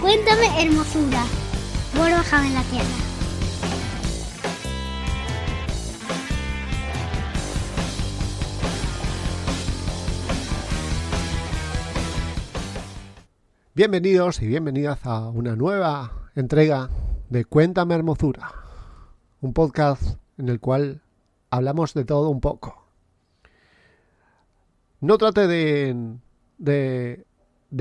Cuéntame hermosura. Bájame en la tierra. Bienvenidos y bienvenidas a una nueva entrega de Cuéntame Hermosura, un podcast en el cual hablamos de todo un poco. No trate de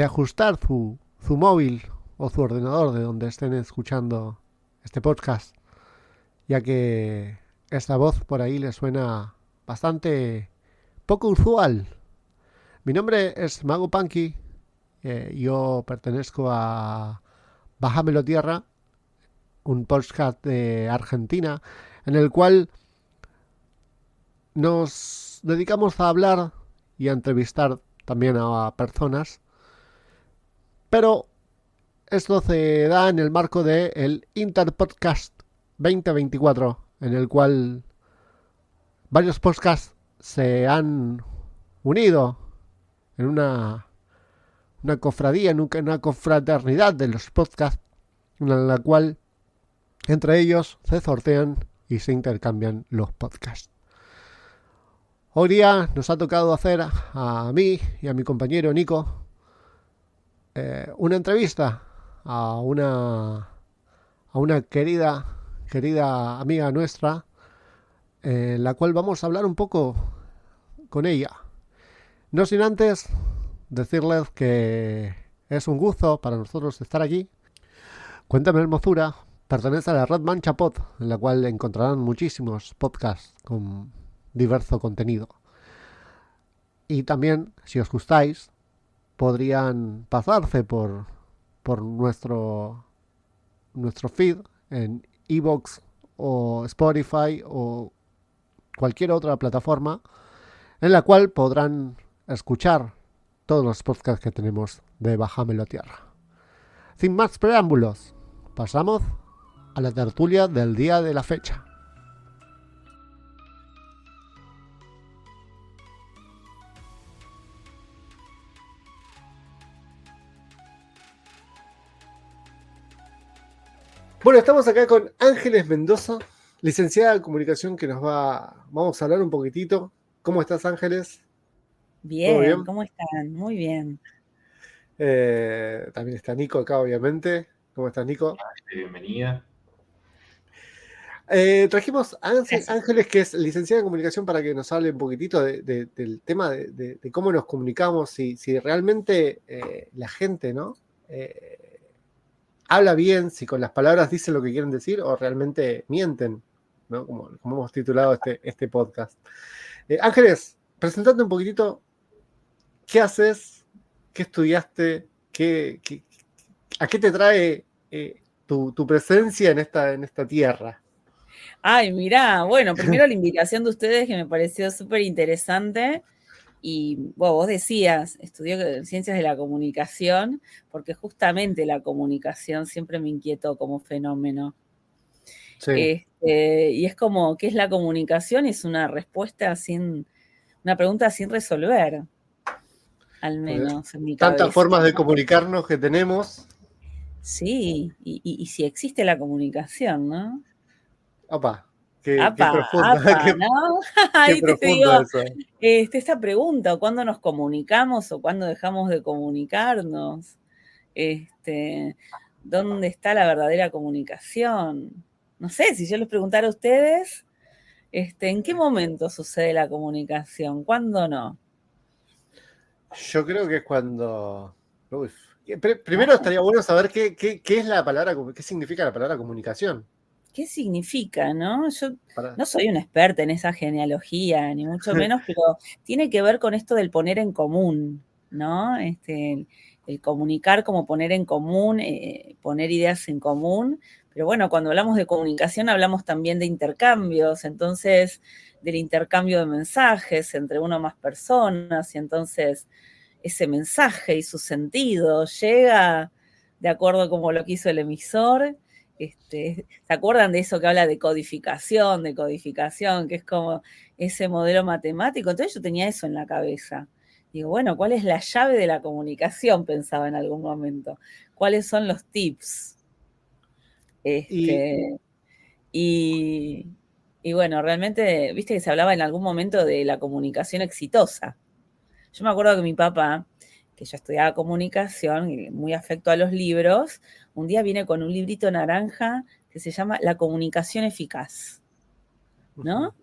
ajustar su móvil o su ordenador de donde estén escuchando este podcast, ya que esta voz por ahí le suena bastante poco usual. Mi nombre es Mago Punky. Yo pertenezco a Bájamelo Tierra, un podcast de Argentina, en el cual nos dedicamos a hablar y a entrevistar también a personas, pero esto se da en el marco del Interpodcast 2024, en el cual varios podcasts se han unido en una cofradía, en una confraternidad de los podcasts, en la cual entre ellos se sortean y se intercambian los podcasts. Hoy día nos ha tocado hacer a mí y a mi compañero Nico una entrevista a una querida amiga nuestra, en la cual vamos a hablar un poco con ella. No sin antes decirles que es un gusto para nosotros estar aquí. Cuéntame Hermosura pertenece a la red Mancha Pod, en la cual encontrarán muchísimos podcasts con diverso contenido. Y también, si os gustáis, podrían pasarse por nuestro feed en iVoox o Spotify o cualquier otra plataforma en la cual podrán escuchar todos los podcasts que tenemos de Bájamelo a Tierra. Sin más preámbulos, pasamos a la tertulia del día de la fecha. Bueno, estamos acá con Ángeles Mendoza, licenciada en comunicación, que vamos a hablar un poquitito. ¿Cómo estás, Ángeles? Bien, ¿cómo están? Muy bien. También está Nico acá, obviamente. ¿Cómo estás, Nico? Bienvenida. Trajimos a Ángeles, que es licenciada en comunicación, para que nos hable un poquitito del tema de cómo nos comunicamos, si realmente la gente, ¿no? Habla bien, si con las palabras dicen lo que quieren decir o realmente mienten, ¿no? Como hemos titulado este podcast. Ángeles, presentate un poquitito qué haces, qué estudiaste, a qué te trae tu presencia en esta tierra. Ay, mirá, bueno, primero la invitación de ustedes, que me pareció súper interesante. Y vos decías, estudió Ciencias de la Comunicación, porque justamente la comunicación siempre me inquietó como fenómeno. Sí. Y es como, ¿qué es la comunicación? Es una pregunta sin resolver, al menos en mi cabeza. Tantas formas de comunicarnos que tenemos. Sí, y si existe la comunicación, ¿no? Opa, qué profundo. ¿no? Ahí te digo, esta pregunta, ¿cuándo nos comunicamos o cuándo dejamos de comunicarnos? ¿Dónde está la verdadera comunicación? No sé, si yo les preguntara a ustedes, ¿en qué momento sucede la comunicación? ¿Cuándo no? Yo creo que es cuando... Primero estaría bueno saber qué es la palabra, qué significa la palabra comunicación. ¿Qué significa, no? Yo no soy una experta en esa genealogía, ni mucho menos, pero tiene que ver con esto del poner en común, ¿no? El comunicar como poner en común, poner ideas en común. Pero bueno, cuando hablamos de comunicación hablamos también de intercambios, entonces del intercambio de mensajes entre una o más personas, y entonces ese mensaje y su sentido llega de acuerdo como lo quiso el emisor. ¿Se acuerdan de eso que habla de codificación, que es como ese modelo matemático? Entonces yo tenía eso en la cabeza. Digo, bueno, ¿cuál es la llave de la comunicación? Pensaba en algún momento. ¿Cuáles son los tips? Y Y, y bueno, realmente, viste que se hablaba en algún momento de la comunicación exitosa. Yo me acuerdo que mi papá, que yo estudiaba comunicación y muy afecto a los libros, un día viene con un librito naranja que se llama La comunicación eficaz, ¿no?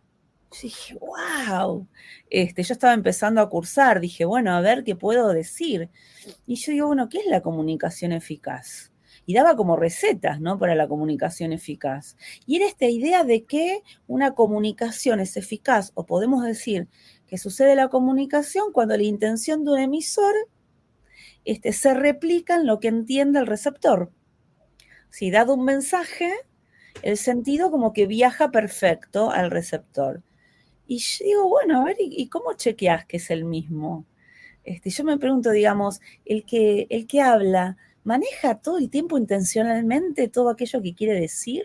Yo dije, wow. Yo estaba empezando a cursar, dije, bueno, a ver qué puedo decir. Y yo digo, bueno, ¿qué es la comunicación eficaz? Y daba como recetas, ¿no? Para la comunicación eficaz. Y era esta idea de que una comunicación es eficaz, o podemos decir que sucede la comunicación cuando la intención de un emisor se replica en lo que entiende el receptor. Si dado un mensaje, el sentido como que viaja perfecto al receptor. Y yo digo, bueno, a ver, ¿y cómo chequeás que es el mismo? Yo me pregunto, digamos, el que habla, ¿maneja todo el tiempo intencionalmente todo aquello que quiere decir?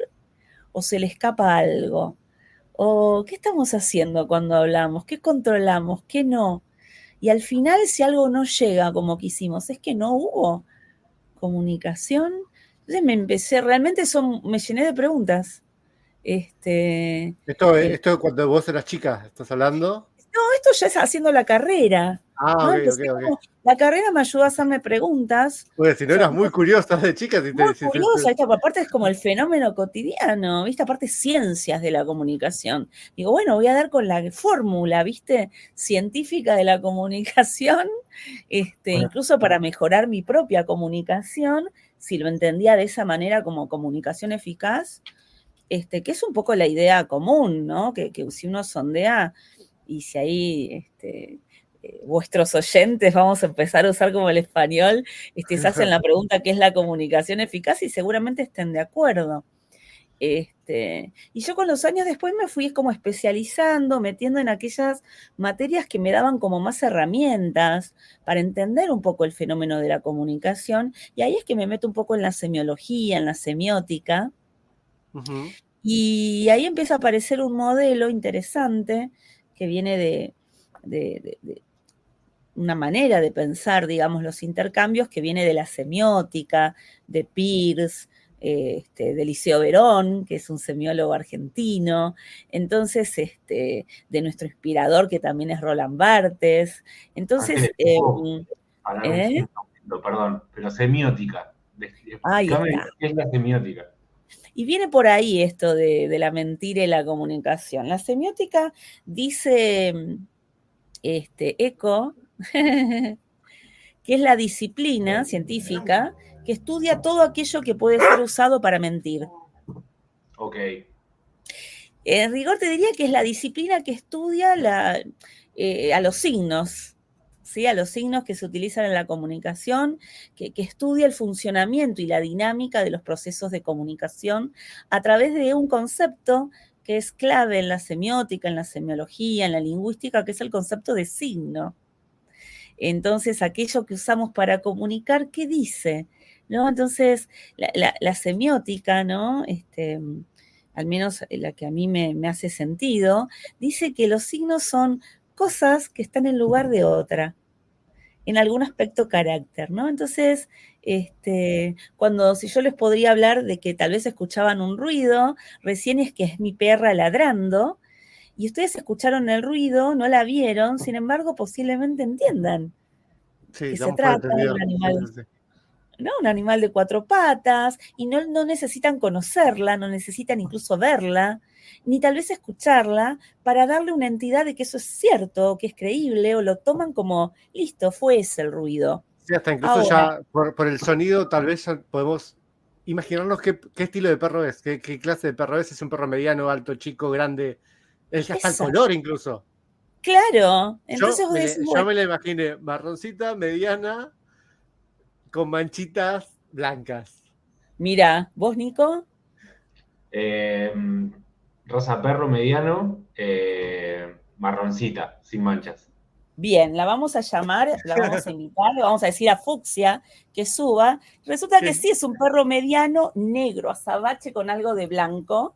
¿O se le escapa algo? ¿O qué estamos haciendo cuando hablamos? ¿Qué controlamos? ¿Qué no? Y al final, si algo no llega como quisimos, es que no hubo comunicación. Entonces realmente me llené de preguntas. esto cuando vos eras chica, ¿estás hablando? No, esto ya es haciendo la carrera, Ah, ¿no? ok, Empecé ok. la carrera me ayudó a hacerme preguntas Pues si no eras sobre muy curiosa de chica, muy curiosa, ¿viste? Aparte es como el fenómeno cotidiano, ¿viste? Aparte ciencias de la comunicación. Digo, bueno, voy a dar con la fórmula, ¿viste? Científica de la comunicación, incluso para mejorar mi propia comunicación, si lo entendía de esa manera como comunicación eficaz, que es un poco la idea común, ¿no? Que si uno sondea y si ahí vuestros oyentes, vamos a empezar a usar como el español, se hacen la pregunta qué es la comunicación eficaz y seguramente estén de acuerdo. Y yo con los años después me fui como especializando, metiendo en aquellas materias que me daban como más herramientas para entender un poco el fenómeno de la comunicación, y ahí es que me meto un poco en la semiología, en la semiótica, y ahí empieza a aparecer un modelo interesante que viene de una manera de pensar, digamos, los intercambios que viene de la semiótica, de Peirce, de Liceo Verón, que es un semiólogo argentino, entonces, de nuestro inspirador, que también es Roland Barthes. Entonces, parar un momento, perdón, pero semiótica. Ahí Explícame está. qué es la semiótica. Y viene por ahí esto de la mentira y la comunicación. La semiótica dice Eco, que es la disciplina científica que estudia todo aquello que puede ser usado para mentir. Ok. En rigor te diría que es la disciplina que estudia a los signos, ¿sí? A los signos que se utilizan en la comunicación, que estudia el funcionamiento y la dinámica de los procesos de comunicación a través de un concepto que es clave en la semiótica, en la semiología, en la lingüística, que es el concepto de signo. Entonces, aquello que usamos para comunicar, ¿qué dice? ¿No? Entonces, la semiótica, ¿no? Al menos la que a mí me hace sentido, dice que los signos son cosas que están en lugar de otra, en algún aspecto carácter, ¿no? Entonces, si yo les podría hablar de que tal vez escuchaban un ruido, recién es que es mi perra ladrando, y ustedes escucharon el ruido, no la vieron, sin embargo, posiblemente entiendan Sí, que se damos por trata de entendido. un animal, Sí, sí, sí. ¿no? Un animal de 4 patas, y no necesitan conocerla, no necesitan incluso verla, ni tal vez escucharla, para darle una entidad de que eso es cierto, que es creíble, o lo toman como, listo, fue ese el ruido. Sí, hasta incluso Ahora, ya por el sonido tal vez ya podemos imaginarnos qué estilo de perro es, qué clase de perro es un perro mediano, alto, chico, grande, hasta el esa, color incluso. claro, entonces vos decís, Yo bueno, me la imaginé marroncita, mediana, con manchitas blancas. mira, vos, Nico, Raza perro mediano, marroncita, sin manchas. bien, la vamos a llamar, la vamos a invitar, le vamos a decir a Fucsia que suba. Resulta que sí es un perro mediano, negro, azabache con algo de blanco.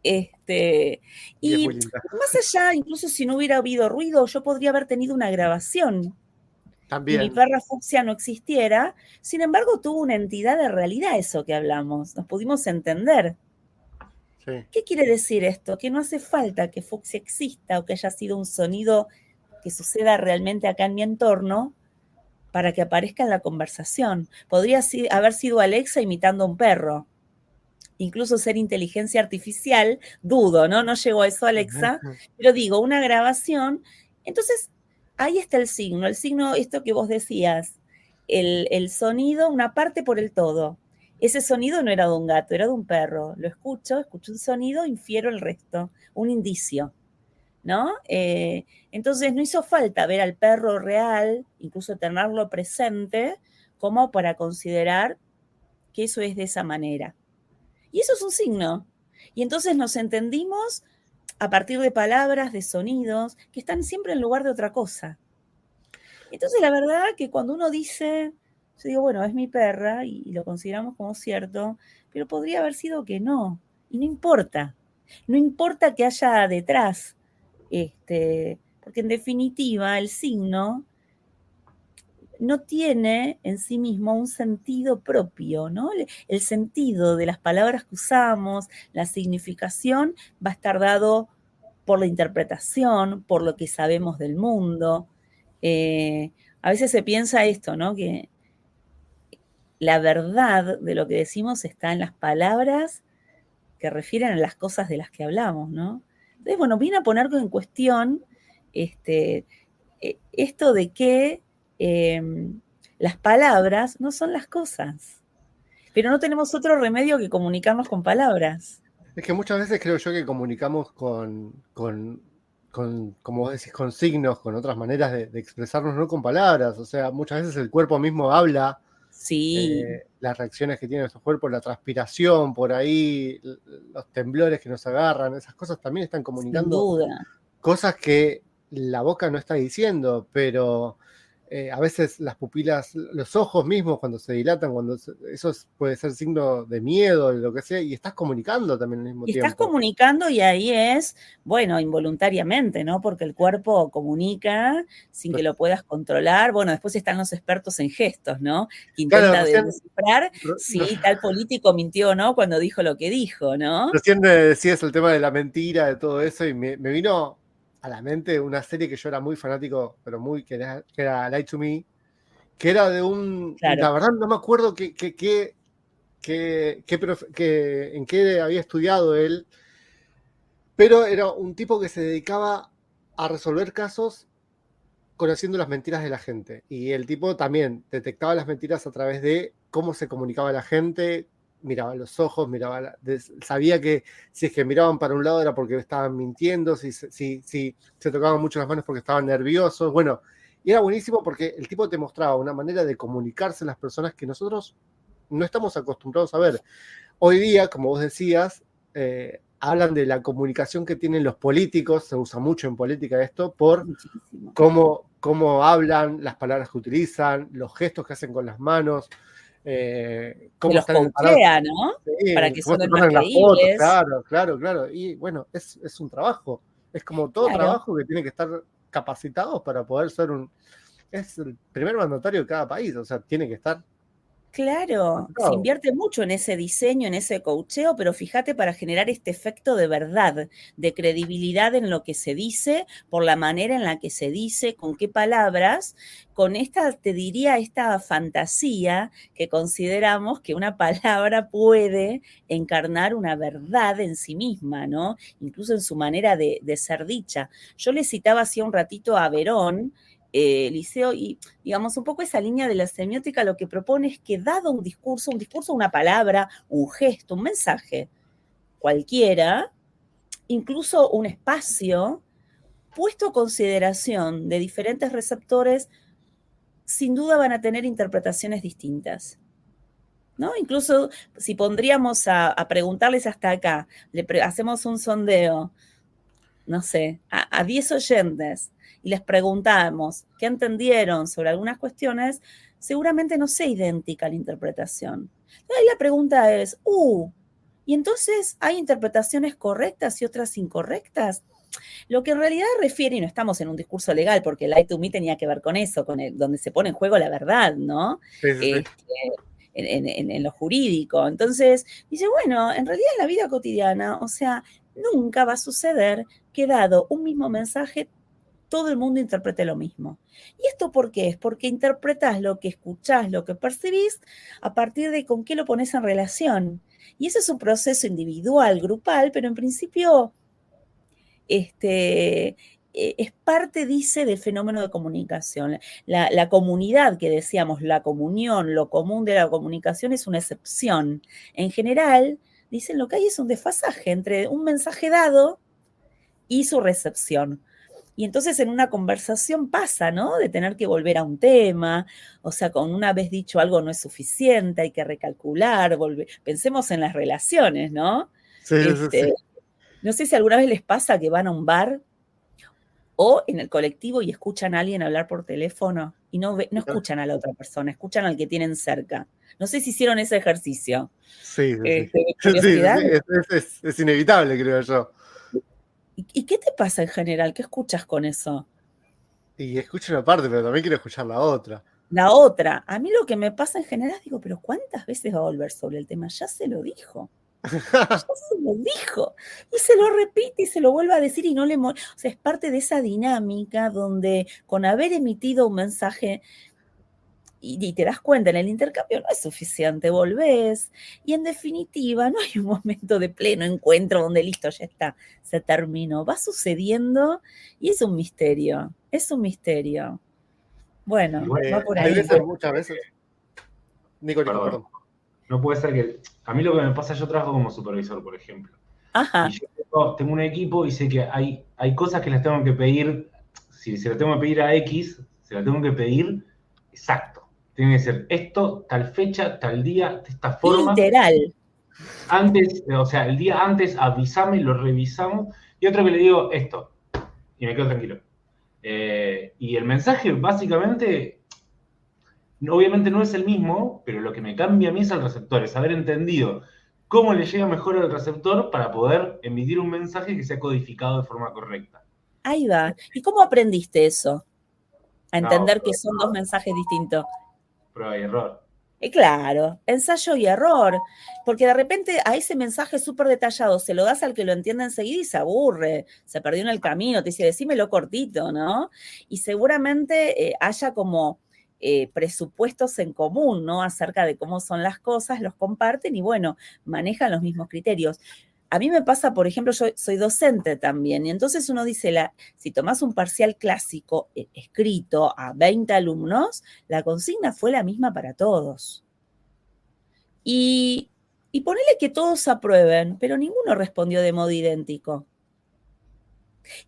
Y es Y muy linda. más allá, incluso si no hubiera habido ruido, yo podría haber tenido una grabación También. Y mi perra fucsia no existiera, sin embargo tuvo una entidad de realidad eso que hablamos, nos pudimos entender. Sí. ¿Qué quiere decir esto? Que no hace falta que fucsia exista o que haya sido un sonido que suceda realmente acá en mi entorno para que aparezca en la conversación. Podría haber sido Alexa imitando a un perro, incluso ser inteligencia artificial, dudo, ¿no? No llegó a eso Alexa, pero digo, una grabación. Entonces, ahí está el signo, esto que vos decías, el sonido, una parte por el todo. Ese sonido no era de un gato, era de un perro. Lo escucho un sonido, infiero el resto, un indicio, ¿no? Entonces no hizo falta ver al perro real, incluso tenerlo presente, como para considerar que eso es de esa manera. Y eso es un signo. Y entonces nos entendimos a partir de palabras, de sonidos, que están siempre en lugar de otra cosa. Entonces la verdad que cuando uno dice, yo digo, bueno, es mi perra y lo consideramos como cierto, pero podría haber sido que no. Y no importa. No importa que haya detrás. Porque en definitiva el signo no tiene en sí mismo un sentido propio, ¿no? El sentido de las palabras que usamos, la significación va a estar dado por la interpretación, por lo que sabemos del mundo. A veces se piensa esto, ¿no? Que la verdad de lo que decimos está en las palabras que refieren a las cosas de las que hablamos, ¿no? Entonces, bueno, vine a poner en cuestión esto de que las palabras no son las cosas, pero no tenemos otro remedio que comunicarnos con palabras. Es que muchas veces creo yo que comunicamos como vos decís, con signos, con otras maneras de expresarnos, no con palabras. O sea, muchas veces el cuerpo mismo habla. Sí. Las reacciones que tiene nuestro cuerpo, la transpiración por ahí, los temblores que nos agarran, esas cosas también están comunicando Sin duda. Cosas que la boca no está diciendo, pero a veces las pupilas, los ojos mismos cuando se dilatan, eso puede ser signo de miedo, de lo que sea, y estás comunicando también al mismo tiempo. Estás comunicando y ahí es, bueno, involuntariamente, ¿no? Porque el cuerpo comunica sin que lo puedas controlar. Bueno, después están los expertos en gestos, ¿no? Que intenta descifrar si tal político mintió o no cuando dijo lo que dijo, ¿no? Recién me decías el tema de la mentira, de todo eso, y me vino a la mente una serie que yo era muy fanático, pero que era Lie to Me, que era de claro. La verdad no me acuerdo en qué había estudiado él, pero era un tipo que se dedicaba a resolver casos conociendo las mentiras de la gente. Y el tipo también detectaba las mentiras a través de cómo se comunicaba la gente, miraba los ojos, sabía que si es que miraban para un lado era porque estaban mintiendo, si se tocaban mucho las manos porque estaban nerviosos. Bueno, y era buenísimo porque el tipo te mostraba una manera de comunicarse a las personas que nosotros no estamos acostumbrados a ver. Hoy día, como vos decías, hablan de la comunicación que tienen los políticos, se usa mucho en política esto, por cómo hablan, las palabras que utilizan, los gestos que hacen con las manos, cómo los están coachea, ¿no? Sí, para que suenen más creíbles. Claro. Y bueno, es un trabajo. Es como todo trabajo que tiene que estar capacitados para poder ser es el primer mandatario de cada país, o sea, tiene que estar. Claro, se invierte mucho en ese diseño, en ese coacheo, pero fíjate, para generar este efecto de verdad, de credibilidad en lo que se dice, por la manera en la que se dice, con qué palabras, con esta fantasía que consideramos que una palabra puede encarnar una verdad en sí misma, ¿no? Incluso en su manera de ser dicha. Yo le citaba hacía un ratito a Verón, Liceo, y digamos un poco esa línea de la semiótica lo que propone es que dado un discurso, una palabra, un gesto, un mensaje, cualquiera, incluso un espacio, puesto a consideración de diferentes receptores, sin duda van a tener interpretaciones distintas, ¿no? Incluso si pondríamos a preguntarles hasta acá, hacemos un sondeo, no sé, a 10 oyentes, y les preguntamos qué entendieron sobre algunas cuestiones, seguramente no sea idéntica la interpretación. Ahí la pregunta es, ¿y entonces hay interpretaciones correctas y otras incorrectas? Lo que en realidad refiere, y no estamos en un discurso legal, porque el Lie to Me tenía que ver con eso, donde se pone en juego la verdad, ¿no? Sí, sí, sí. En lo jurídico. Entonces, dice, bueno, en realidad en la vida cotidiana, o sea, nunca va a suceder que dado un mismo mensaje, todo el mundo interprete lo mismo. ¿Y esto por qué? Es porque interpretás lo que escuchás, lo que percibís, a partir de con qué lo pones en relación. Y ese es un proceso individual, grupal, pero en principio es parte, dice, del fenómeno de comunicación. La comunidad que decíamos, la comunión, lo común de la comunicación es una excepción. En general, dicen, lo que hay es un desfasaje entre un mensaje dado y su recepción. Y entonces en una conversación pasa, ¿no? De tener que volver a un tema, o sea, con una vez dicho algo no es suficiente, hay que recalcular, pensemos en las relaciones, ¿no? Sí, sí. No sé si alguna vez les pasa que van a un bar o en el colectivo y escuchan a alguien hablar por teléfono y no escuchan a la otra persona, escuchan al que tienen cerca. No sé si hicieron ese ejercicio. Sí, De sí. curiosidad. Es inevitable, creo yo. ¿Y qué te pasa en general? ¿Qué escuchas con eso? Y escucho una parte, pero también quiero escuchar la otra. La otra, a mí lo que me pasa en general, digo, pero ¿cuántas veces va a volver sobre el tema? Ya se lo dijo. Ya se lo dijo. Y se lo repite y se lo vuelve a decir y no le... O sea, es parte de esa dinámica donde con haber emitido un mensaje y te das cuenta, en el intercambio no es suficiente, volvés. Y en definitiva, no hay un momento de pleno encuentro donde listo, ya está, se terminó. Va sucediendo y es un misterio. Es un misterio. Bueno, va por Hay ahí. veces, muchas veces. Nico, Perdón. perdón. No puede ser que... A mí lo que me pasa, yo trabajo como supervisor, por ejemplo. Ajá. Y yo tengo un equipo y sé que hay cosas que las tengo que pedir, si se las tengo que pedir a X, se las tengo que pedir exacto. Tiene que ser esto, tal fecha, tal día, de esta forma. Literal. Antes, o sea, el día antes avísame, lo revisamos. Y otro que le digo esto, y me quedo tranquilo. Y el mensaje, básicamente, obviamente no es el mismo, pero lo que me cambia a mí es el receptor, es haber entendido cómo le llega mejor al receptor para poder emitir un mensaje que sea codificado de forma correcta. Ahí va. ¿Y cómo aprendiste eso? A entender No, que son dos mensajes distintos. prueba y error. Claro, ensayo y error, porque de repente a ese mensaje súper detallado se lo das al que lo entiende enseguida y se aburre, se perdió en el camino, te dice, decímelo cortito, ¿no? Y seguramente haya como presupuestos en común, ¿no? Acerca de cómo son las cosas, los comparten y bueno, manejan los mismos criterios. A mí me pasa, por ejemplo, yo soy docente también, y entonces uno dice, si tomás un parcial clásico escrito a 20 alumnos, la consigna fue la misma para todos. Y ponele que todos aprueben, pero ninguno respondió de modo idéntico.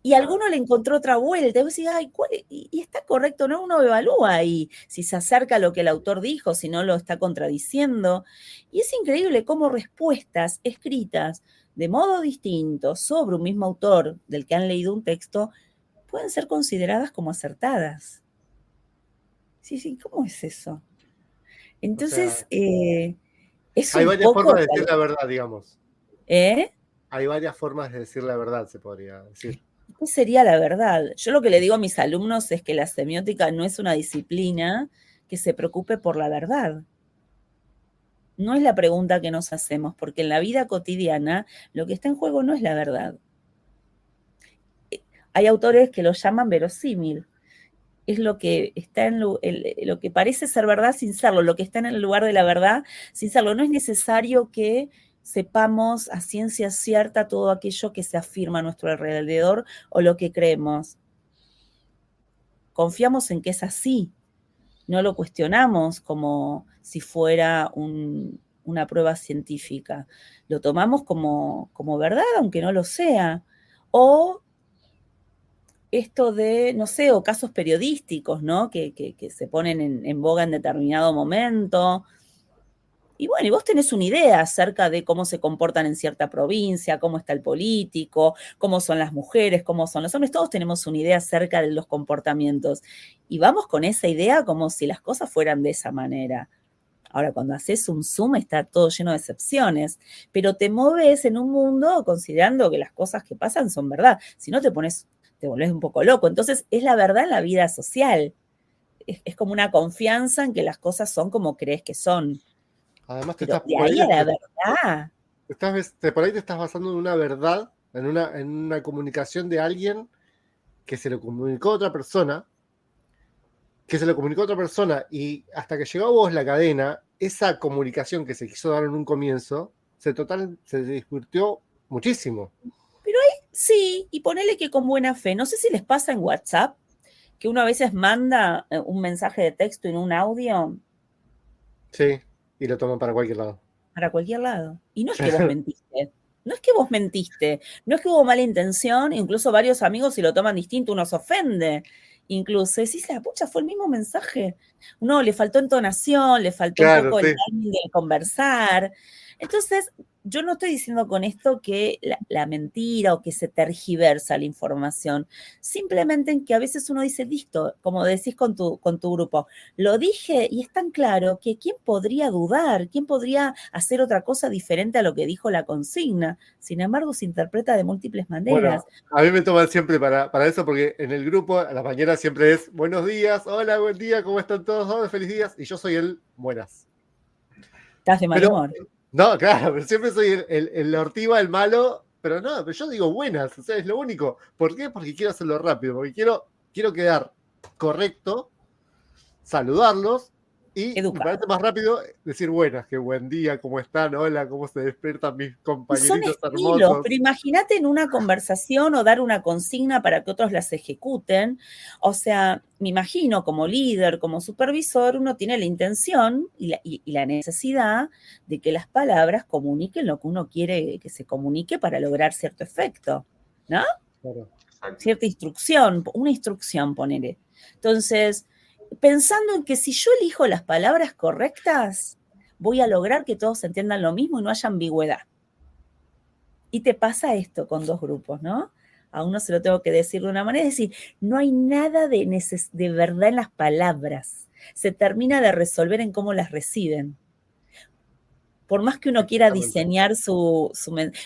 Y alguno le encontró otra vuelta, y vos decís, ay, y está correcto, ¿no? Uno evalúa ahí si se acerca a lo que el autor dijo, si no lo está contradiciendo. Y es increíble cómo respuestas escritas de modo distinto sobre un mismo autor del que han leído un texto pueden ser consideradas como acertadas. Sí, ¿cómo es eso? Entonces, O sea, es hay un varias poco... formas de decir la verdad, digamos. ¿Eh? Hay varias formas de decir la verdad, se podría decir. ¿Qué sería la verdad? Yo lo que le digo a mis alumnos es que la semiótica no es una disciplina que se preocupe por la verdad. No es la pregunta que nos hacemos, porque en la vida cotidiana lo que está en juego no es la verdad. Hay autores que lo llaman verosímil. Es lo que está en lo que parece ser verdad sin serlo, lo que está en el lugar de la verdad sin serlo. No es necesario que sepamos a ciencia cierta todo aquello que se afirma a nuestro alrededor o lo que creemos. Confiamos en que es así, no lo cuestionamos como si fuera una prueba científica. Lo tomamos como verdad, aunque no lo sea. O esto de, no sé, o casos periodísticos, ¿no? Que se ponen en boga en determinado momento. Y bueno, y vos tenés una idea acerca de cómo se comportan en cierta provincia, cómo está el político, cómo son las mujeres, cómo son los hombres, todos tenemos una idea acerca de los comportamientos. Y vamos con esa idea como si las cosas fueran de esa manera. Ahora, cuando haces un Zoom está todo lleno de excepciones, pero te moves en un mundo considerando que las cosas que pasan son verdad. Si no, te volvés un poco loco. Entonces, es la verdad en la vida social. Es como una confianza en que las cosas son como crees que son. Además, Pero de ahí a la verdad. Por ahí te estás basando en una verdad, en una comunicación de alguien que se lo comunicó a otra persona, y hasta que llegó a vos la cadena, esa comunicación que se quiso dar en un comienzo, se disvirtió muchísimo. Pero ahí sí, y ponele que con buena fe. No sé si les pasa en WhatsApp, que uno a veces manda un mensaje de texto en un audio. Sí, y lo toman para cualquier lado. Para cualquier lado. Y no es que vos mentiste. No es que vos mentiste. No es que hubo mala intención. Incluso varios amigos, si lo toman distinto, uno se ofende. Incluso decís, la pucha, fue el mismo mensaje. Uno le faltó entonación, le faltó un poco el timing de conversar. Entonces, yo no estoy diciendo con esto que la mentira o que se tergiversa la información. Simplemente en que a veces uno dice, listo, como decís con tu grupo, lo dije y es tan claro que ¿quién podría dudar? ¿Quién podría hacer otra cosa diferente a lo que dijo la consigna? Sin embargo, se interpreta de múltiples maneras. Bueno, a mí me toman siempre para eso, porque en el grupo a la mañana siempre es buenos días, hola, buen día, ¿cómo están todos? Oh, feliz días. Y yo soy el buenas. Estás de mal humor. No, claro, pero siempre soy el ortiva, el malo, pero no, pero yo digo buenas, o sea, es lo único. ¿Por qué? Porque quiero hacerlo rápido, porque quiero quedar correcto, saludarlos y me parece más rápido decir buenas que buen día, ¿cómo están? Hola, ¿cómo se despiertan mis compañeritos hermosos? Pero imagínate en una conversación o dar una consigna para que otros las ejecuten. O sea, me imagino como líder, como supervisor, uno tiene la intención y la necesidad de que las palabras comuniquen lo que uno quiere que se comunique para lograr cierto efecto, ¿no? Claro. Cierta instrucción, una instrucción, ponele. Entonces, pensando en que si yo elijo las palabras correctas, voy a lograr que todos entiendan lo mismo y no haya ambigüedad. Y te pasa esto con dos grupos, ¿no? A uno se lo tengo que decir de una manera, es decir, no hay nada de verdad en las palabras. Se termina de resolver en cómo las reciben. Por más que uno quiera diseñar su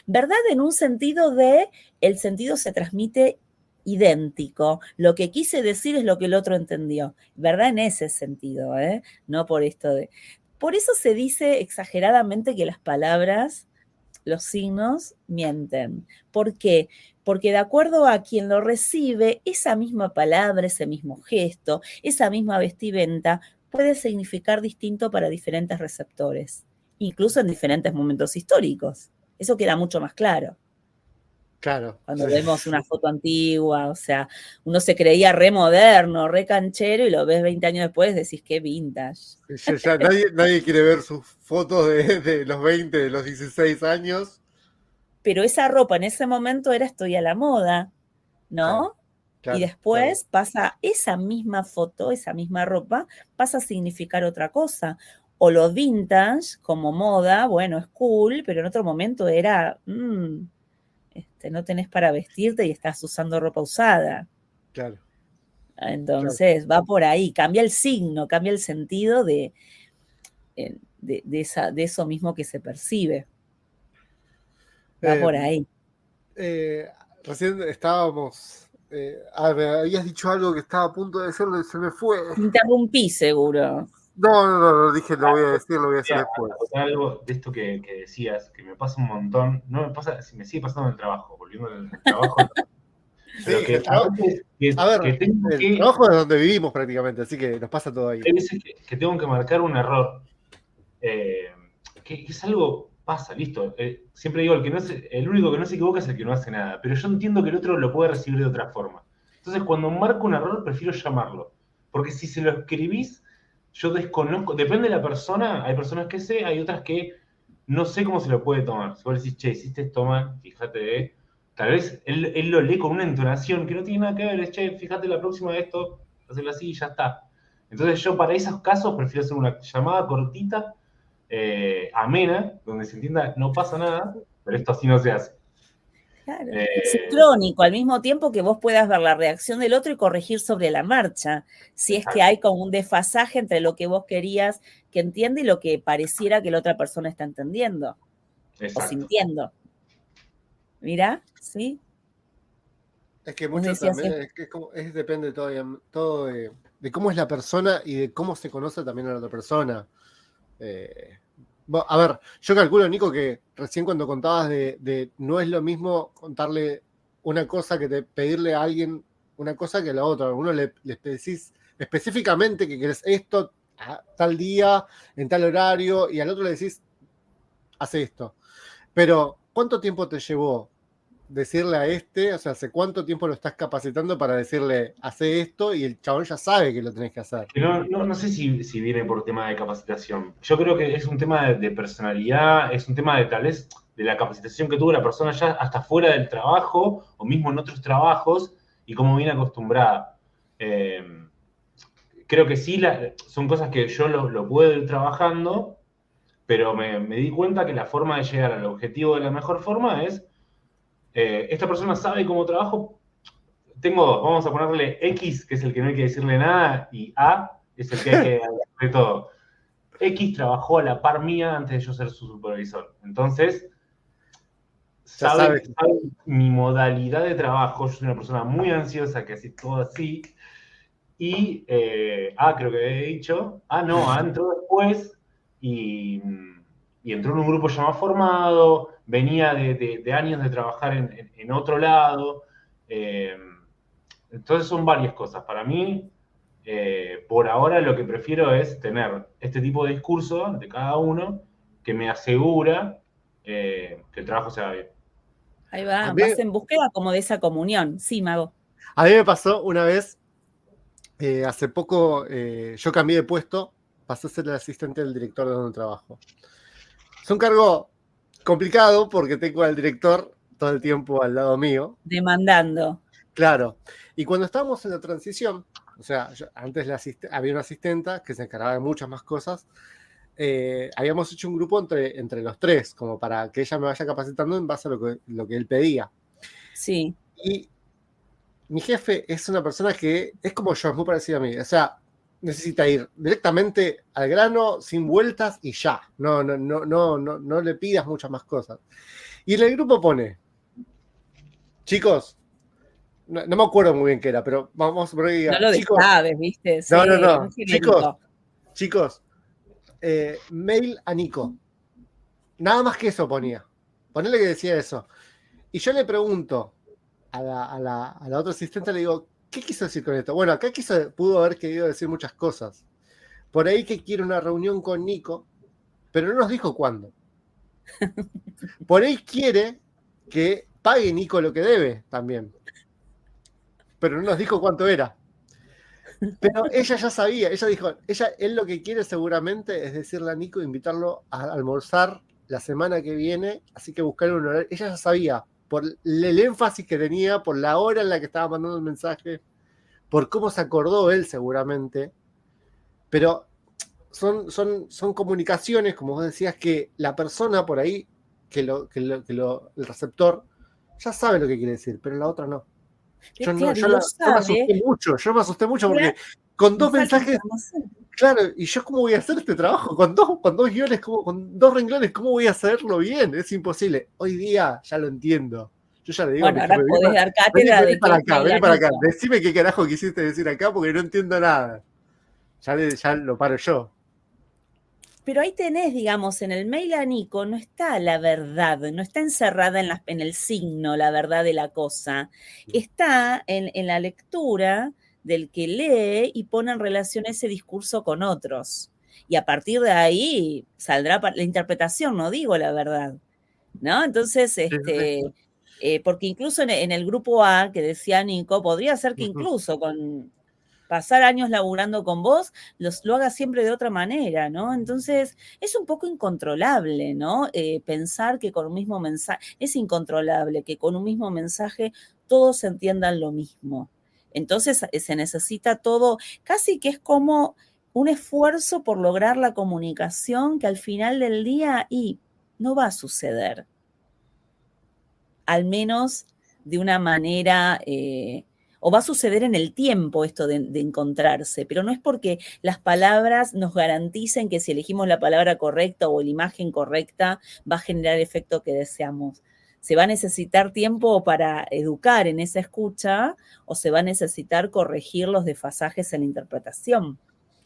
verdad en un sentido de, el sentido se transmite idéntico. Lo que quise decir es lo que el otro entendió. ¿Verdad? En ese sentido, ¿eh? No por esto de... Por eso se dice exageradamente que las palabras, los signos, mienten. ¿Por qué? Porque de acuerdo a quien lo recibe, esa misma palabra, ese mismo gesto, esa misma vestimenta puede significar distinto para diferentes receptores, incluso en diferentes momentos históricos. Eso queda mucho más claro. Claro. Cuando vemos una foto antigua, o sea, uno se creía re moderno, re canchero, y lo ves 20 años después, decís qué vintage. Ya nadie quiere ver sus fotos de los 20, de los 16 años. Pero esa ropa en ese momento era estoy a la moda, ¿no? Claro, y después pasa esa misma foto, esa misma ropa, pasa a significar otra cosa. O lo vintage como moda, bueno, es cool, pero en otro momento era... no tenés para vestirte y estás usando ropa usada. Claro. Entonces, va por ahí, cambia el signo, cambia el sentido de eso mismo que se percibe. Va por ahí. Recién estábamos... me habías dicho algo que estaba a punto de decirlo y se me fue. Interrumpí, seguro. No, dije, lo voy a decir, lo voy a hacer después. Algo de esto que decías, que me pasa un montón, no me pasa, si me sigue pasando en el trabajo, volviendo al trabajo. Sí, el trabajo es donde vivimos prácticamente, así que nos pasa todo ahí. Hay veces que tengo que marcar un error, que es algo, pasa, listo. Siempre digo, el único que no se equivoca es el que no hace nada, pero yo entiendo que el otro lo puede recibir de otra forma. Entonces, cuando marco un error, prefiero llamarlo, porque si se lo escribís, yo desconozco, depende de la persona, hay personas que sé, hay otras que no sé cómo se lo puede tomar. Si vos decís, che, hiciste esto mal, fíjate, tal vez él lo lee con una entonación que no tiene nada que ver, es, che, fíjate la próxima de esto, hacerlo así y ya está. Entonces yo para esos casos prefiero hacer una llamada cortita, amena, donde se entienda, no pasa nada, pero esto así no se hace. Claro. Sincrónico, al mismo tiempo que vos puedas ver la reacción del otro y corregir sobre la marcha, si es que hay como un desfasaje entre lo que vos querías que entienda y lo que pareciera que la otra persona está entendiendo o sintiendo. Mirá, ¿sí? Es que mucho también, depende todo de cómo es la persona y de cómo se conoce también a la otra persona. A ver, yo calculo, Nico, que recién cuando contabas de no es lo mismo contarle una cosa que pedirle a alguien una cosa que a la otra. A uno le decís específicamente que querés esto a tal día, en tal horario, y al otro le decís, hace esto. Pero, ¿cuánto tiempo te llevó decirle a o sea, hace cuánto tiempo lo estás capacitando para decirle, hace esto, y el chabón ya sabe que lo tenés que hacer? No sé si viene por tema de capacitación. Yo creo que es un tema de personalidad, es un tema de tal vez de la capacitación que tuvo la persona ya hasta fuera del trabajo o mismo en otros trabajos y cómo viene acostumbrada. Creo que sí, son cosas que yo lo puedo ir trabajando, pero me di cuenta que la forma de llegar al objetivo de la mejor forma es, esta persona sabe cómo trabajo. Tengo dos, vamos a ponerle X, que es el que no hay que decirle nada, y A es el que hay que decirle todo. X trabajó a la par mía antes de yo ser su supervisor. Entonces, sabe mi modalidad de trabajo. Yo soy una persona muy ansiosa que hace todo así. Y A, creo que había dicho. No, A entró después y entró en un grupo ya más formado. Venía de años de trabajar en otro lado. Entonces son varias cosas. Para mí, por ahora lo que prefiero es tener este tipo de discurso de cada uno que me asegura que el trabajo se haga bien. Ahí va, vas en búsqueda como de esa comunión. Sí, Mago. A mí me pasó una vez, hace poco, yo cambié de puesto, pasé a ser el asistente del director de donde trabajo. Es un cargo complicado porque tengo al director todo el tiempo al lado mío. Demandando. Claro. Y cuando estábamos en la transición, o sea, antes había una asistenta que se encargaba de muchas más cosas. Habíamos hecho un grupo entre los tres, como para que ella me vaya capacitando en base a lo que él pedía. Sí. Y mi jefe es una persona que es como yo, es muy parecido a mí. O sea, necesita ir directamente al grano, sin vueltas y ya. No le pidas muchas más cosas. Y en el grupo pone, chicos, no me acuerdo muy bien qué era, pero vamos a poner, no lo chicos, sabes, ¿viste? Sí, no. Chicos, mail a Nico. Nada más que eso ponía. Ponele que decía eso. Y yo le pregunto a la otra asistente, le digo, ¿qué quiso decir con esto? Bueno, acá pudo haber querido decir muchas cosas. Por ahí que quiere una reunión con Nico, pero no nos dijo cuándo. Por ahí quiere que pague Nico lo que debe también. Pero no nos dijo cuánto era. Pero ella ya sabía, ella dijo, él lo que quiere seguramente es decirle a Nico, invitarlo a almorzar la semana que viene, así que buscar un horario. Ella ya sabía, por el énfasis que tenía, por la hora en la que estaba mandando el mensaje, por cómo se acordó él seguramente, pero son comunicaciones, como vos decías, que la persona por ahí, el receptor, ya sabe lo que quiere decir, pero la otra no. Yo me asusté mucho porque con dos mensajes, claro, y yo cómo voy a hacer este trabajo, con dos guiones, con dos renglones, ¿cómo voy a hacerlo bien? Es imposible. Hoy día ya lo entiendo. Yo ya le digo, bueno, ahora podés dar cátedra de vení para acá, decime qué carajo quisiste decir acá porque no entiendo nada. Ya lo paro yo. Pero ahí tenés, digamos, en el mail a Nico no está la verdad, no está encerrada en el signo, la verdad de la cosa. Está en la lectura del que lee y pone en relación ese discurso con otros. Y a partir de ahí saldrá la interpretación, no digo la verdad, ¿no? Entonces, porque incluso en el grupo A que decía Nico, podría ser que incluso con pasar años laburando con vos, lo haga siempre de otra manera, ¿no? Entonces, es un poco incontrolable, ¿no? Pensar que con un mismo mensaje, es incontrolable que con un mismo mensaje todos entiendan lo mismo. Entonces, se necesita todo, casi que es como un esfuerzo por lograr la comunicación que al final del día no va a suceder. al menos de una manera, o va a suceder en el tiempo esto de encontrarse, pero no es porque las palabras nos garanticen que si elegimos la palabra correcta o la imagen correcta va a generar el efecto que deseamos. Se va a necesitar tiempo para educar en esa escucha o se va a necesitar corregir los desfasajes en la interpretación.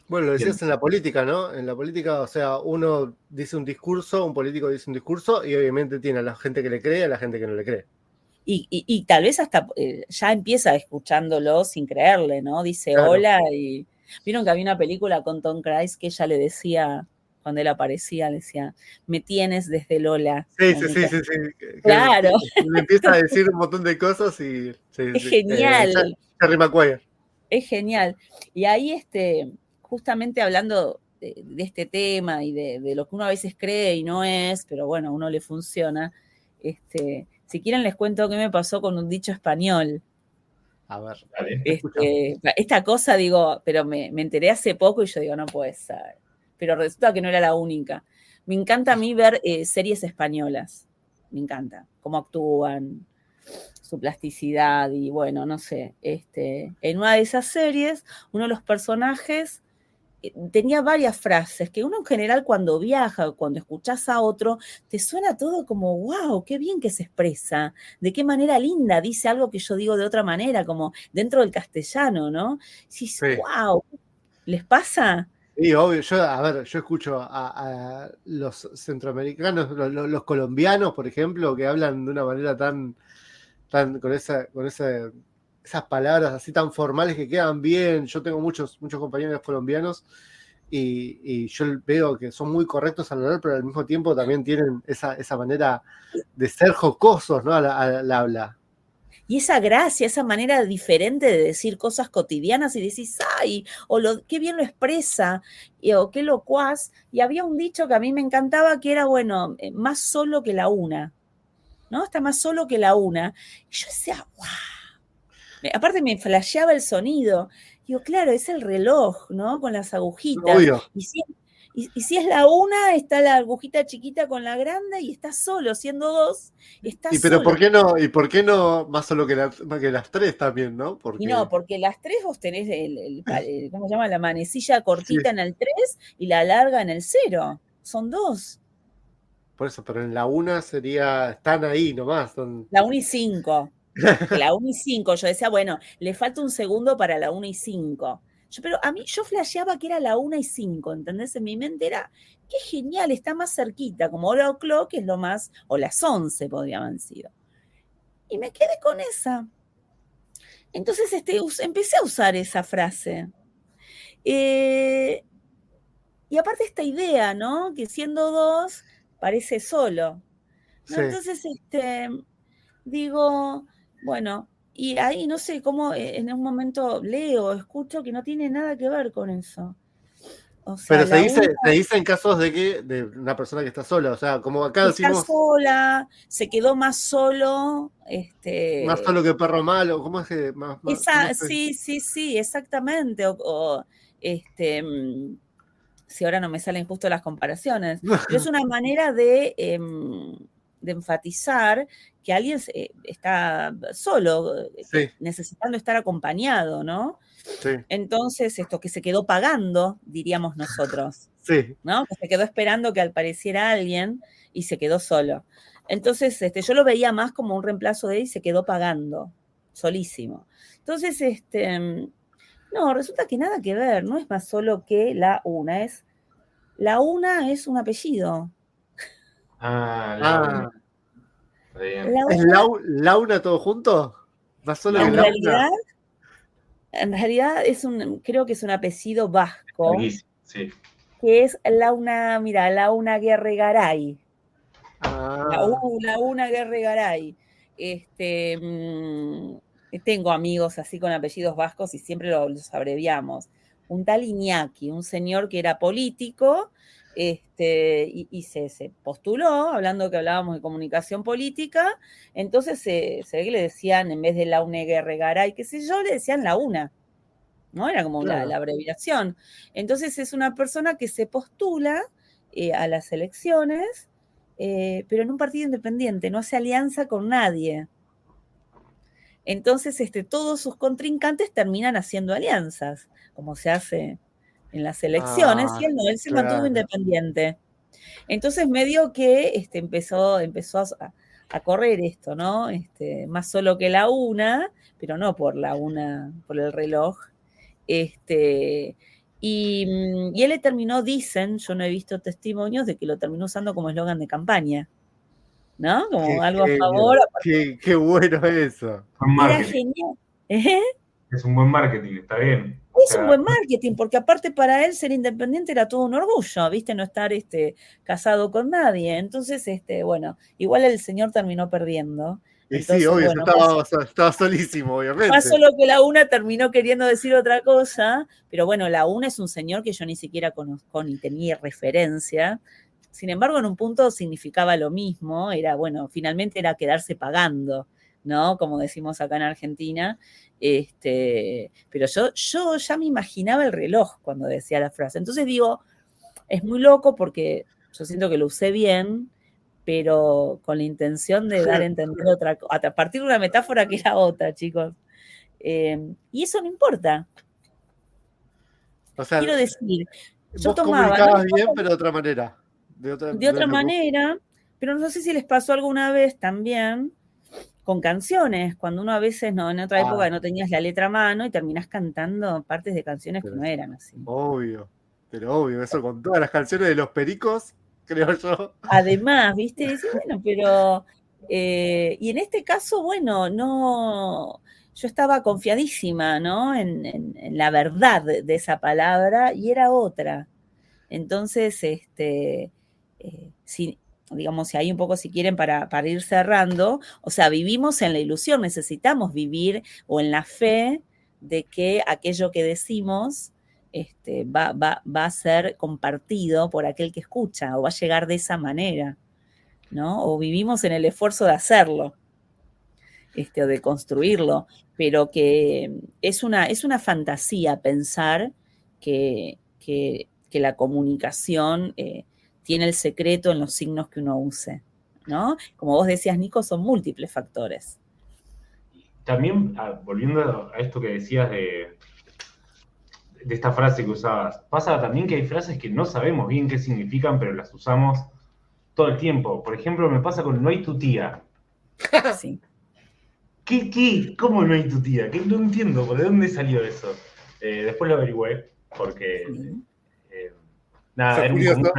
Bueno, lo decías en la política, ¿no? En la política, o sea, uno dice un discurso, un político dice un discurso y obviamente tiene a la gente que le cree y a la gente que no le cree. Y tal vez hasta ya empieza escuchándolo sin creerle, ¿no? Dice claro. Hola y... Vieron que había una película con Tom Cruise que ella le decía, cuando él aparecía, le decía, me tienes desde Lola. Sí. Claro. Le empieza a decir un montón de cosas y... Es genial. Terry Maguire. Es genial. Y ahí, justamente hablando de este tema y de lo que uno a veces cree y no es, pero bueno, a uno le funciona, si quieren les cuento qué me pasó con un dicho español. A ver, esta cosa, digo, pero me enteré hace poco y yo digo, no puede ser. Pero resulta que no era la única. Me encanta a mí ver series españolas. Me encanta cómo actúan, su plasticidad y bueno, no sé. En una de esas series, uno de los personajes tenía varias frases que uno en general cuando viaja, cuando escuchás a otro, te suena todo como, wow, qué bien que se expresa, de qué manera linda, dice algo que yo digo de otra manera, como dentro del castellano, ¿no? Sí. Wow, ¿les pasa? Sí, obvio. Yo escucho a los centroamericanos, los colombianos, por ejemplo, que hablan de una manera tan con esas palabras así tan formales que quedan bien. Yo tengo muchos compañeros colombianos y yo veo que son muy correctos al hablar, pero al mismo tiempo también tienen esa manera de ser jocosos, ¿no? al habla. Y esa gracia, esa manera diferente de decir cosas cotidianas y decís, ¡ay! Qué bien lo expresa, o qué locuaz. Y había un dicho que a mí me encantaba que era, bueno, más solo que la una, ¿no? Está más solo que la una. Y yo decía, ¡wow! Aparte me flasheaba el sonido. Digo, claro, es el reloj, ¿no? Con las agujitas. Obvio. Y si es la una, está la agujita chiquita con la grande y está solo, siendo dos, está pero solo. ¿por qué no más solo que las tres también, no? Y no, porque las tres vos tenés ¿cómo se llama? La manecilla cortita en el 3 y la larga en el 0. Son dos. Por eso, pero en la una están ahí nomás. La 1 y 5. La 1 y 5, yo decía, bueno, le falta un segundo para la 1 y 5. Pero a mí, yo flasheaba que era la 1 y 5, ¿entendés? En mi mente era, qué genial, está más cerquita, como hora o'clock es lo más, o las 11 podrían haber sido. Y me quedé con esa. Entonces empecé a usar esa frase. Y aparte esta idea, ¿no? Que siendo dos, parece solo. ¿No? Sí. Entonces, digo, bueno, y ahí no sé cómo en un momento leo, escucho que no tiene nada que ver con eso. O sea, pero se dice en casos de una persona que está sola, o sea, como acá decimos. Está sola, se quedó más solo. Más solo que perro malo, ¿cómo es que? Sí, exactamente. Si ahora no me salen justo las comparaciones, pero es una manera de enfatizar que alguien está solo, sí. Necesitando estar acompañado, ¿no? Sí. Entonces, esto que se quedó pagando, diríamos nosotros, sí. ¿no? Que se quedó esperando que apareciera alguien y se quedó solo. Entonces, yo lo veía más como un reemplazo de él y se quedó pagando, solísimo. Entonces, no, resulta que nada que ver, no es más solo que la una, la una es un apellido. ¿Es Launa todo junto? ¿Más solo que Launa? En realidad creo que es un apellido vasco. Sí. Que es Launa, mira, Launa Guerregaray. Launa Guerregaray. Tengo amigos así con apellidos vascos y siempre los abreviamos. Un tal Iñaki, un señor que era político, y se postuló, hablando que hablábamos de comunicación política, entonces se ve que le decían, en vez de Launa Guerregaray, qué sé yo, le decían la una, ¿no? Era como claro. la abreviación. Entonces es una persona que se postula a las elecciones, pero en un partido independiente, no hace alianza con nadie. Entonces, todos sus contrincantes terminan haciendo alianzas, como se hace en las elecciones, y él no, él se mantuvo independiente. Entonces, medio que empezó a correr esto, ¿no? Más solo que la una, pero no por la una, por el reloj. Y él le terminó, dicen, yo no he visto testimonios de que lo terminó usando como eslogan de campaña, ¿no? Como algo a favor. Qué bueno eso. Era genial. Es un buen marketing, está bien. Es un buen marketing, porque aparte para él ser independiente era todo un orgullo, ¿viste? No estar casado con nadie. Entonces, bueno, igual el señor terminó perdiendo. Y entonces, sí, obvio, bueno, estaba solísimo, obviamente. Más solo que la una terminó queriendo decir otra cosa, pero bueno, la una es un señor que yo ni siquiera conozco ni tenía referencia. Sin embargo, en un punto significaba lo mismo, era, bueno, finalmente era quedarse pagando, ¿no? Como decimos acá en Argentina. Pero yo ya me imaginaba el reloj cuando decía la frase. Entonces digo, es muy loco porque yo siento que lo usé bien, pero con la intención de dar a entender otra cosa, a partir de una metáfora que era otra, chicos. Y eso no importa. O sea, quiero decir, yo vos tomaba... comunicabas bien, pero de otra manera. De otra manera, pero no sé si les pasó alguna vez también con canciones, cuando uno a veces, no, en otra época no tenías la letra a mano y terminás cantando partes de canciones que no eran así. Obvio, eso con todas las canciones de Los Pericos, creo yo. Además, ¿viste? Sí, bueno, pero... y en este caso, bueno, no... Yo estaba confiadísima, ¿no? En la verdad de esa palabra y era otra. Entonces, si, digamos, si hay un poco, si quieren, para ir cerrando, o sea, vivimos en la ilusión, necesitamos vivir o en la fe de que aquello que decimos va a ser compartido por aquel que escucha, o va a llegar de esa manera, ¿no? O vivimos en el esfuerzo de hacerlo, o de construirlo, pero que es una fantasía pensar que la comunicación tiene el secreto en los signos que uno use, ¿no? Como vos decías, Nico, son múltiples factores. También, volviendo a esto que decías de esta frase que usabas, pasa también que hay frases que no sabemos bien qué significan, pero las usamos todo el tiempo. Por ejemplo, me pasa con no hay tu tía. Sí. ¿Qué? ¿Cómo no hay tu tía? No entiendo, ¿de dónde salió eso? Después lo averigüé, porque... nada, era un remedio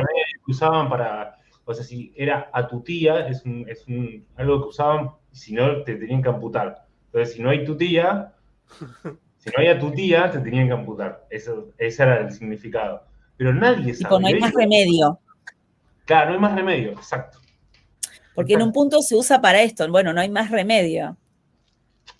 que usaban para... O sea, si era a tu tía, es algo que usaban, si no, te tenían que amputar. Entonces, si no hay tu tía... Si no había tu tía, te tenían que amputar. Ese era el significado. Pero nadie sabe. No hay más remedio. Claro, no hay más remedio, exacto. Porque en un punto se usa para esto. Bueno, no hay más remedio.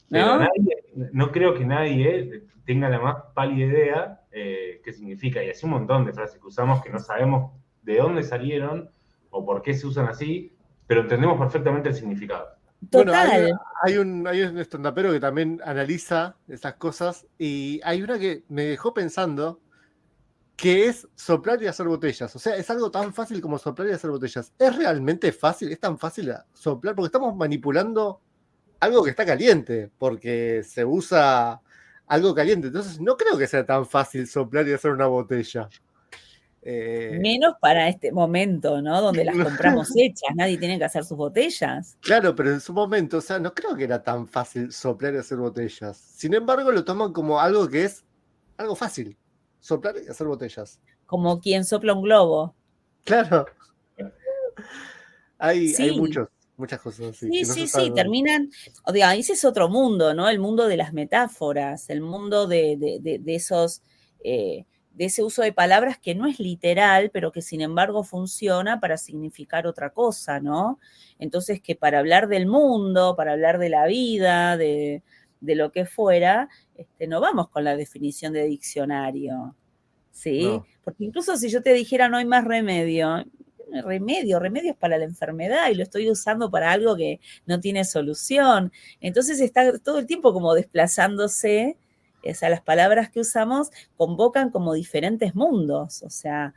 ¿No? Pero no creo que nadie tenga la más pálida idea qué significa. Y así un montón de frases que usamos que no sabemos de dónde salieron o por qué se usan así, pero entendemos perfectamente el significado. Total. Bueno, hay un estandapero que también analiza esas cosas y hay una que me dejó pensando que es soplar y hacer botellas. O sea, es algo tan fácil como soplar y hacer botellas. ¿Es realmente fácil? ¿Es tan fácil soplar? Porque estamos manipulando algo que está caliente, porque se usa algo caliente. Entonces no creo que sea tan fácil soplar y hacer una botella. Menos para este momento, ¿no? Donde las compramos hechas, nadie tiene que hacer sus botellas. Claro, pero en su momento, o sea, no creo que era tan fácil soplar y hacer botellas. Sin embargo, lo toman como algo que es algo fácil, soplar y hacer botellas. Como quien sopla un globo. Claro. Hay muchas cosas así. Sí, terminan, o diga, ese es otro mundo, ¿no? El mundo de las metáforas, el mundo de esos... de ese uso de palabras que no es literal, pero que sin embargo funciona para significar otra cosa, ¿no? Entonces que para hablar del mundo, para hablar de la vida, de lo que fuera, no vamos con la definición de diccionario, ¿sí? No. Porque incluso si yo te dijera no hay más remedio es para la enfermedad y lo estoy usando para algo que no tiene solución. Entonces está todo el tiempo como desplazándose. O sea, las palabras que usamos convocan como diferentes mundos, o sea,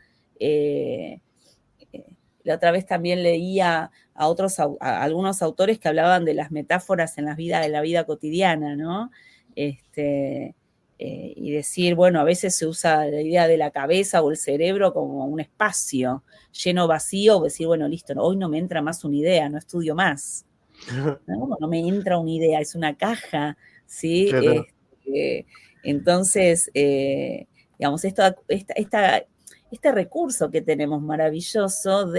La otra vez también leía a algunos autores que hablaban de las metáforas en la vida cotidiana, ¿no? Y decir, bueno, a veces se usa la idea de la cabeza o el cerebro como un espacio lleno vacío, o decir, bueno, listo, hoy no me entra más una idea, no estudio más. No me entra una idea, es una caja, ¿sí? Claro. Entonces, digamos, este recurso que tenemos maravilloso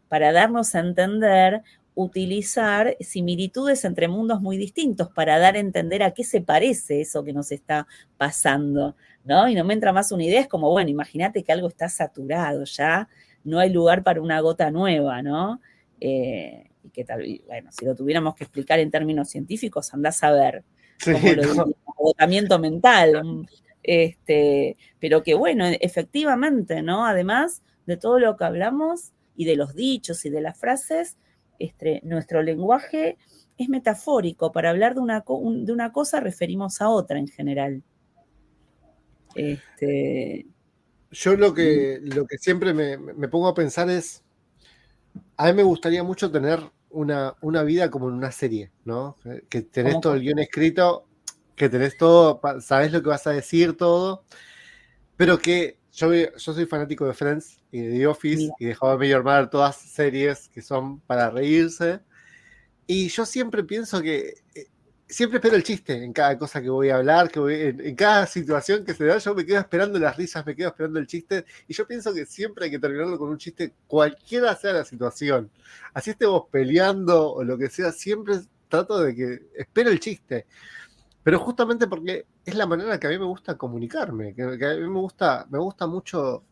para darnos a entender, utilizar similitudes entre mundos muy distintos para dar a entender a qué se parece eso que nos está pasando, ¿no? Y no me entra más una idea, es como, bueno, imagínate que algo está saturado ya, no hay lugar para una gota nueva, ¿no? Y que bueno, si lo tuviéramos que explicar en términos científicos, andás a ver cómo lo diría, agotamiento mental, pero que bueno, efectivamente, ¿no? Además de todo lo que hablamos y de los dichos y de las frases, nuestro lenguaje es metafórico. Para hablar de una cosa referimos a otra en general. Yo lo que siempre me pongo a pensar es, a mí me gustaría mucho tener una vida como en una serie, ¿no? Que tenés todo el guión escrito, que tenés todo, sabés lo que vas a decir, todo, pero que yo soy fanático de Friends y de The Office y de How I Met Your Mother, todas series que son para reírse, y yo siempre pienso que siempre espero el chiste en cada cosa que voy a hablar, en cada situación que se da, yo me quedo esperando las risas, me quedo esperando el chiste, y yo pienso que siempre hay que terminarlo con un chiste, cualquiera sea la situación. Así estemos peleando o lo que sea, siempre trato de que espero el chiste. Pero justamente porque es la manera que a mí me gusta comunicarme, que a mí me gusta mucho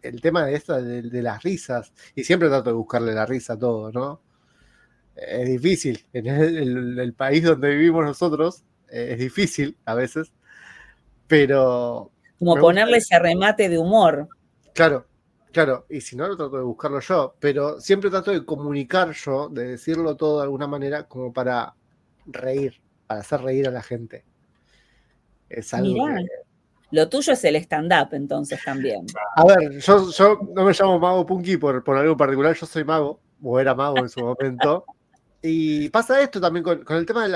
el tema de las risas, y siempre trato de buscarle la risa a todo, ¿no? Es difícil, en el país donde vivimos nosotros, es difícil a veces, pero... Como ponerle ese remate de humor. Claro, y si no, lo trato de buscarlo yo, pero siempre trato de comunicar yo, de decirlo todo de alguna manera, como para reír, para hacer reír a la gente. Es algo que... Lo tuyo es el stand-up, entonces, también. A ver, yo no me llamo Mago Punky por algo particular, yo soy mago, o era mago en su momento. Y pasa esto también con el tema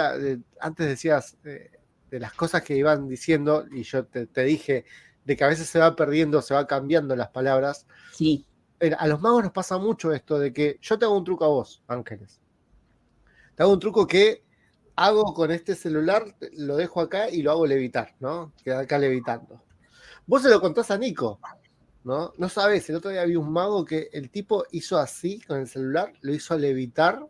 antes decías de las cosas que iban diciendo, y yo te dije de que a veces se va perdiendo, se va cambiando las palabras. Sí. A los magos nos pasa mucho esto de que yo te hago un truco a vos, Ángeles. Te hago un truco que hago con este celular, lo dejo acá y lo hago levitar, ¿no? Queda acá levitando. Vos se lo contás a Nico, ¿no? No sabés, el otro día vi un mago que el tipo hizo así con el celular, lo hizo levitar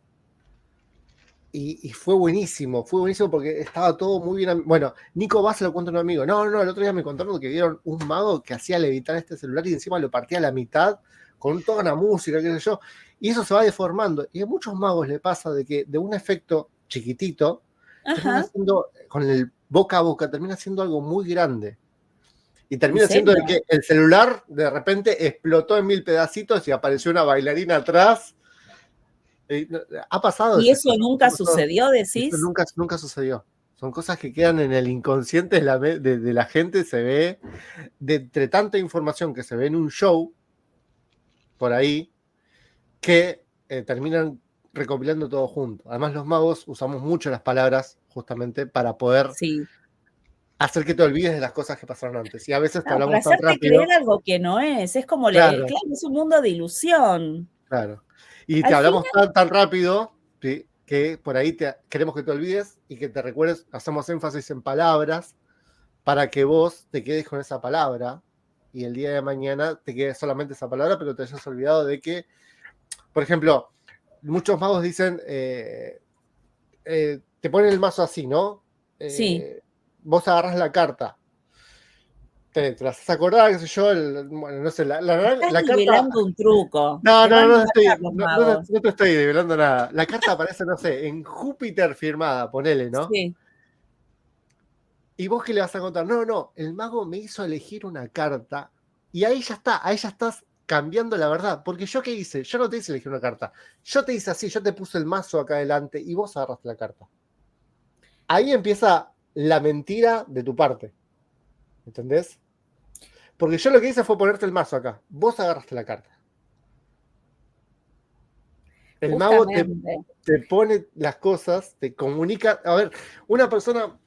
y fue buenísimo porque estaba todo muy bien. Bueno, Nico va, se lo cuenta a un amigo. No, el otro día me contaron que vieron un mago que hacía levitar este celular y encima lo partía a la mitad con toda una música, qué sé yo, y eso se va deformando. Y a muchos magos le pasa de que de un efecto chiquitito, termina siendo, con el boca a boca, termina siendo algo muy grande. Y termina siendo de que el celular de repente explotó en 1000 pedacitos y apareció una bailarina atrás. Ha pasado. ¿Y eso nunca sucedió, decís? Eso nunca sucedió. Son cosas que quedan en el inconsciente de la gente, se ve, entre tanta información que se ve en un show, por ahí, que terminan recopilando todo junto. Además, los magos usamos mucho las palabras justamente para poder hacer que te olvides de las cosas que pasaron antes. Y a veces te hablamos tan rápido. Para hacerte creer algo que no es. Es como claro, es un mundo de ilusión. Claro. Y te hablamos tan rápido, ¿sí?, que por ahí queremos que te olvides y que te recuerdes, hacemos énfasis en palabras para que vos te quedes con esa palabra y el día de mañana te quede solamente esa palabra, pero te hayas olvidado de que, por ejemplo, muchos magos dicen, te ponen el mazo así, ¿no? Vos agarrás la carta. Te las haces acordar, qué sé yo, bueno, no sé, la carta... develando un truco. No te estoy develando nada. La carta aparece, no sé, en Júpiter firmada, ponele, ¿no? Sí. ¿Y vos qué le vas a contar? No, el mago me hizo elegir una carta y ahí ya estás cambiando la verdad. Porque yo qué hice, yo no te hice elegir una carta. Yo te hice así, yo te puse el mazo acá adelante y vos agarraste la carta. Ahí empieza la mentira de tu parte. ¿Entendés? Porque yo lo que hice fue ponerte el mazo acá. Vos agarraste la carta. El mago Justamente. te pone las cosas, te comunica. A ver, una persona,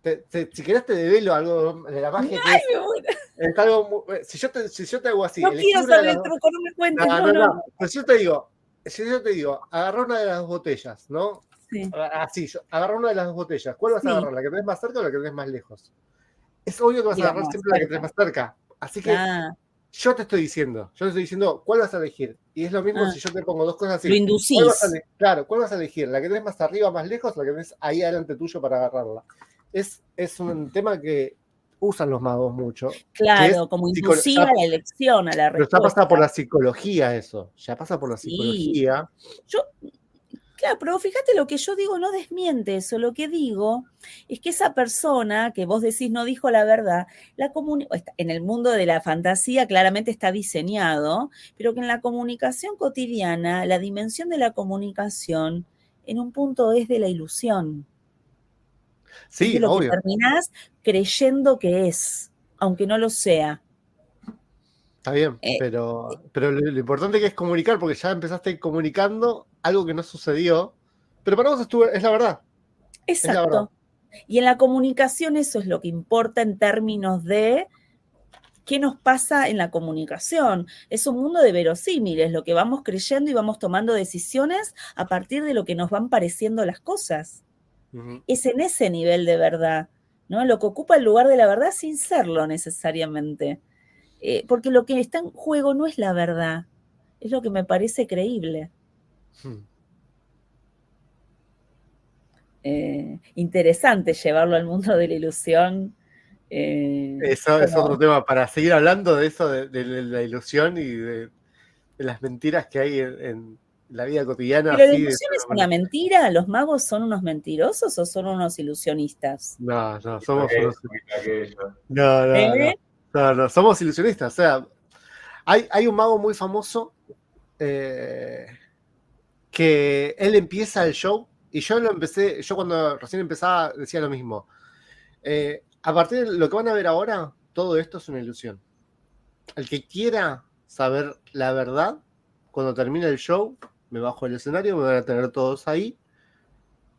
si querés te develo algo de la magia que Ay, me muero. es algo si yo te hago así, No elegí quiero una de saber las el truco, no me cuentes, no. Pero si yo te digo, agarra una de las dos botellas, ¿no? Sí. Así, agarra una de las dos botellas. ¿Cuál vas a Sí. agarrar? ¿La que tenés más cerca o la que tenés más lejos? Es obvio que vas a agarrar siempre la que tenés más cerca. Así que yo te estoy diciendo cuál vas a elegir. Y es lo mismo si yo te pongo dos cosas así. Lo inducís. ¿Cuál vas a elegir? ¿La que tenés más arriba, más lejos, o la que tenés ahí adelante tuyo para agarrarla? Es un tema que usan los magos mucho. Claro, como inducir a la elección, a la respuesta. Pero ya pasa por la psicología eso. Ya pasa por la psicología. Claro, pero fíjate, lo que yo digo no desmiente eso. Lo que digo es que esa persona que vos decís no dijo la verdad, en el mundo de la fantasía claramente está diseñado, pero que en la comunicación cotidiana, la dimensión de la comunicación en un punto es de la ilusión. Sí, es de lo obvio. que terminás creyendo que es, aunque no lo sea. Está bien, pero lo importante que es comunicar, porque ya empezaste comunicando algo que no sucedió, pero para vos es la verdad. Exacto. Es la verdad. Y en la comunicación eso es lo que importa en términos de qué nos pasa en la comunicación. Es un mundo de verosímiles, lo que vamos creyendo y vamos tomando decisiones a partir de lo que nos van pareciendo las cosas. Uh-huh. Es en ese nivel de verdad, ¿no? Lo que ocupa el lugar de la verdad sin serlo necesariamente. Porque lo que está en juego no es la verdad, es lo que me parece creíble. Interesante llevarlo al mundo de la ilusión. Eso es otro tema, para seguir hablando de eso, de la ilusión y de las mentiras que hay en la vida cotidiana. ¿Pero la ilusión es una mentira? ¿Los magos son unos mentirosos o son unos ilusionistas? No, somos unos... No, somos ilusionistas. O sea, hay un mago muy famoso que él empieza el show y yo cuando recién empezaba decía lo mismo. A partir de lo que van a ver ahora, todo esto es una ilusión. El que quiera saber la verdad, cuando termine el show, me bajo del escenario, me van a tener todos ahí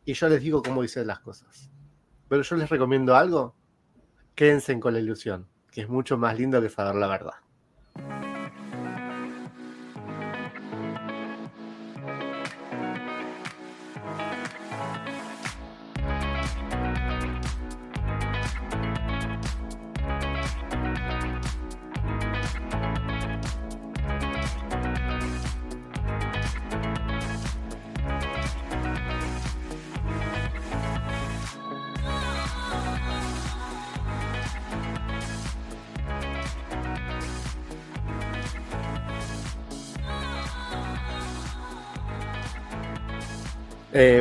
y yo les digo cómo hice las cosas. Pero yo les recomiendo algo, quédense con la ilusión, que es mucho más lindo que saber la verdad.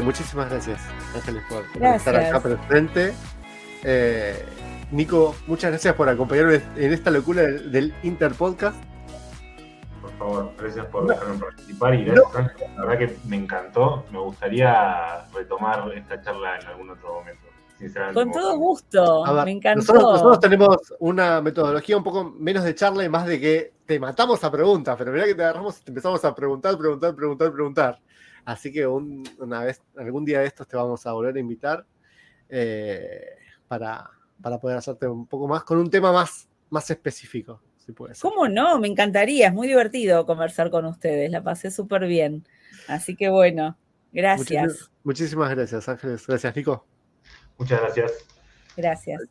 Muchísimas gracias, Ángeles, por estar acá presente. Nico, muchas gracias por acompañarme en esta locura del Interpodcast. Por favor, gracias por dejarme participar y gracias, Ángel. La verdad que me encantó. Me gustaría retomar esta charla en algún otro momento. Sinceramente. Con todo gusto, me encantó. Nosotros tenemos una metodología un poco menos de charla y más de que te matamos a preguntas, pero mirá que te agarramos y te empezamos a preguntar. Así que algún día de estos te vamos a volver a invitar para poder hacerte un poco más con un tema más específico, si puede ser. ¿Cómo no? Me encantaría, es muy divertido conversar con ustedes, la pasé súper bien. Así que bueno, gracias. Muchísimas gracias, Ángeles. Gracias, Nico. Muchas gracias. Gracias.